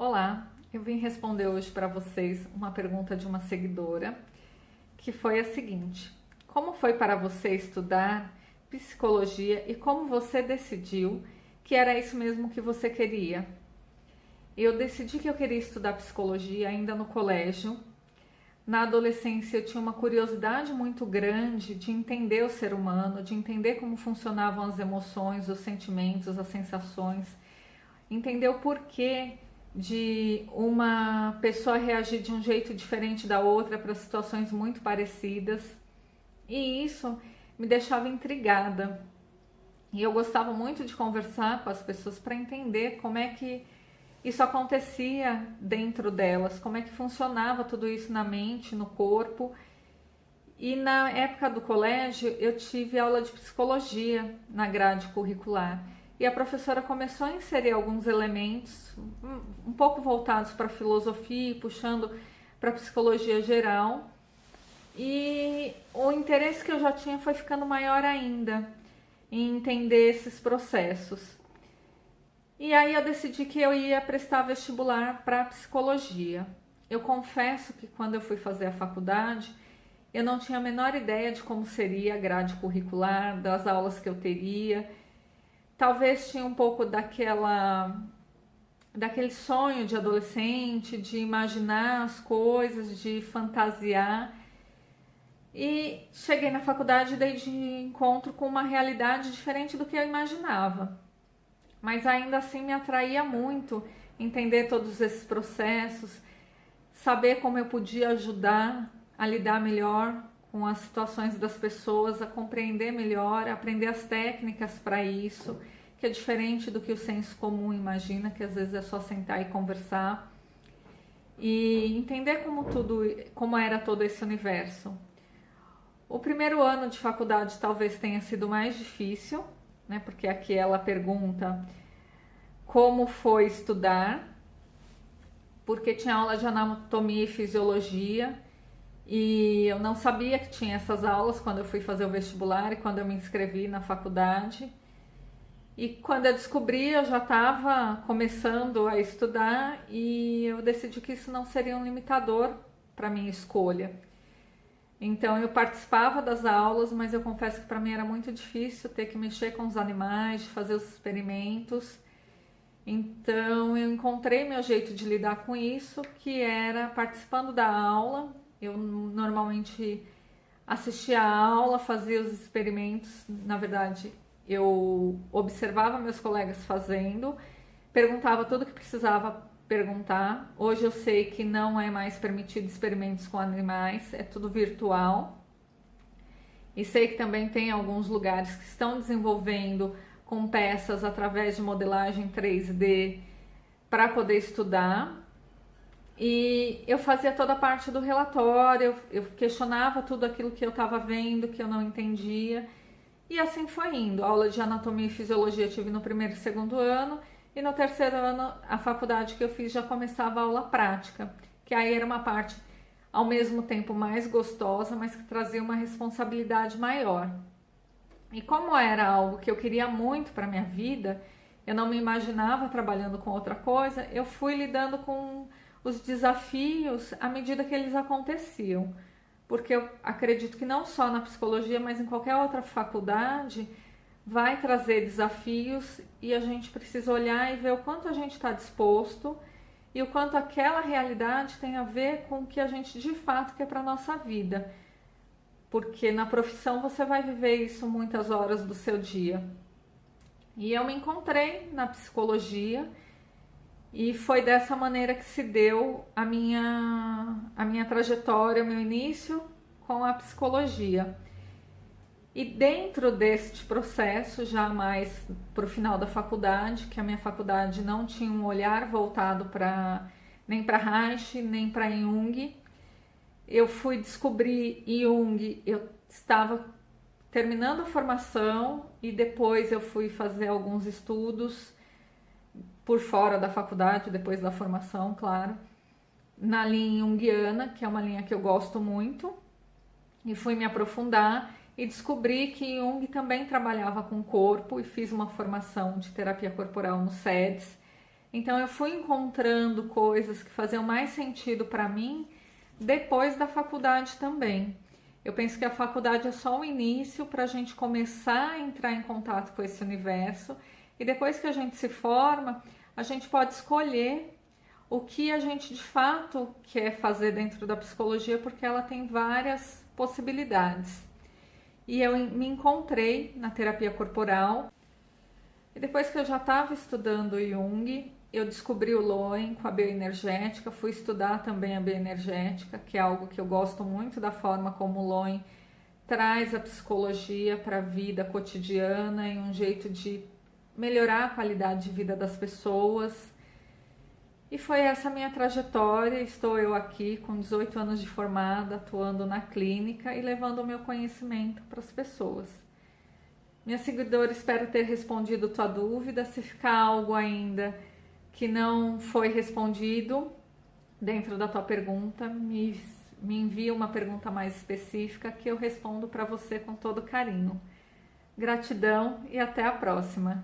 Olá, eu vim responder hoje para vocês uma pergunta de uma seguidora, que foi a seguinte: como foi para você estudar psicologia e como você decidiu que era isso mesmo que você queria? Eu decidi que eu queria estudar psicologia ainda no colégio. Na adolescência eu tinha uma curiosidade muito grande de entender o ser humano, de entender como funcionavam as emoções, os sentimentos, as sensações, entender o porquê de uma pessoa reagir de um jeito diferente da outra para situações muito parecidas. E isso me deixava intrigada. E eu gostava muito de conversar com as pessoas para entender como é que isso acontecia dentro delas, como é que funcionava tudo isso na mente, no corpo. E na época do colégio eu tive aula de psicologia na grade curricular. E a professora começou a inserir alguns elementos um pouco voltados para a filosofia, puxando para a psicologia geral. E o interesse que eu já tinha foi ficando maior ainda em entender esses processos. E aí eu decidi que eu ia prestar vestibular para psicologia. Eu confesso que quando eu fui fazer a faculdade, eu não tinha a menor ideia de como seria a grade curricular, das aulas que eu teria. Talvez tinha um pouco daquele sonho de adolescente, de imaginar as coisas, de fantasiar. E cheguei na faculdade e dei de encontro com uma realidade diferente do que eu imaginava. Mas ainda assim me atraía muito entender todos esses processos, saber como eu podia ajudar a lidar melhor com as situações das pessoas, a compreender melhor, a aprender as técnicas para isso, que é diferente do que o senso comum imagina, que às vezes é só sentar e conversar, e entender como era todo esse universo. O primeiro ano de faculdade talvez tenha sido mais difícil, né? Porque aqui ela pergunta como foi estudar, porque tinha aula de anatomia e fisiologia e eu não sabia que tinha essas aulas quando eu fui fazer o vestibular e quando eu me inscrevi na faculdade. E quando eu descobri, eu já estava começando a estudar e eu decidi que isso não seria um limitador para a minha escolha. Então eu participava das aulas, mas eu confesso que para mim era muito difícil ter que mexer com os animais, fazer os experimentos. Então eu encontrei meu jeito de lidar com isso, que era participando da aula. Eu normalmente assistia a aula, fazia os experimentos. Na verdade, eu observava meus colegas fazendo, perguntava tudo que precisava perguntar. Hoje eu sei que não é mais permitido experimentos com animais, é tudo virtual. E sei que também tem alguns lugares que estão desenvolvendo com peças através de modelagem 3D para poder estudar. E eu fazia toda a parte do relatório, eu questionava tudo aquilo que eu estava vendo, que eu não entendia. E assim foi indo. A aula de anatomia e fisiologia eu tive no primeiro e segundo ano. E no terceiro ano, a faculdade que eu fiz já começava a aula prática, que aí era uma parte ao mesmo tempo mais gostosa, mas que trazia uma responsabilidade maior. E como era algo que eu queria muito para minha vida, eu não me imaginava trabalhando com outra coisa, eu fui lidando com os desafios à medida que eles aconteciam. Porque eu acredito que não só na psicologia, mas em qualquer outra faculdade, vai trazer desafios e a gente precisa olhar e ver o quanto a gente está disposto e o quanto aquela realidade tem a ver com o que a gente de fato quer para a nossa vida. Porque na profissão você vai viver isso muitas horas do seu dia. E eu me encontrei na psicologia e foi dessa maneira que se deu a minha trajetória, o meu início com a psicologia. E dentro deste processo, já mais para o final da faculdade, que a minha faculdade não tinha um olhar voltado nem para Reich, nem para Jung, eu fui descobrir Jung, eu estava terminando a formação e depois eu fui fazer alguns estudos por fora da faculdade, depois da formação, claro, na linha junguiana, que é uma linha que eu gosto muito, e fui me aprofundar e descobri que Jung também trabalhava com o corpo e fiz uma formação de terapia corporal no SEDES, Então eu fui encontrando coisas que faziam mais sentido para mim depois da faculdade também. Eu penso que a faculdade é só o início para a gente começar a entrar em contato com esse universo, e depois que a gente se forma, a gente pode escolher o que a gente de fato quer fazer dentro da psicologia, porque ela tem várias possibilidades. E eu me encontrei na terapia corporal, e depois que eu já estava estudando Jung, eu descobri o Lowen com a bioenergética, fui estudar também a bioenergética, que é algo que eu gosto muito da forma como o Lowen traz a psicologia para a vida cotidiana e um jeito de melhorar a qualidade de vida das pessoas. E foi essa minha trajetória. Estou eu aqui com 18 anos de formada, atuando na clínica e levando o meu conhecimento para as pessoas. Minha seguidora, espero ter respondido tua dúvida. Se ficar algo ainda que não foi respondido dentro da tua pergunta, me envia uma pergunta mais específica que eu respondo para você com todo carinho. Gratidão e até a próxima!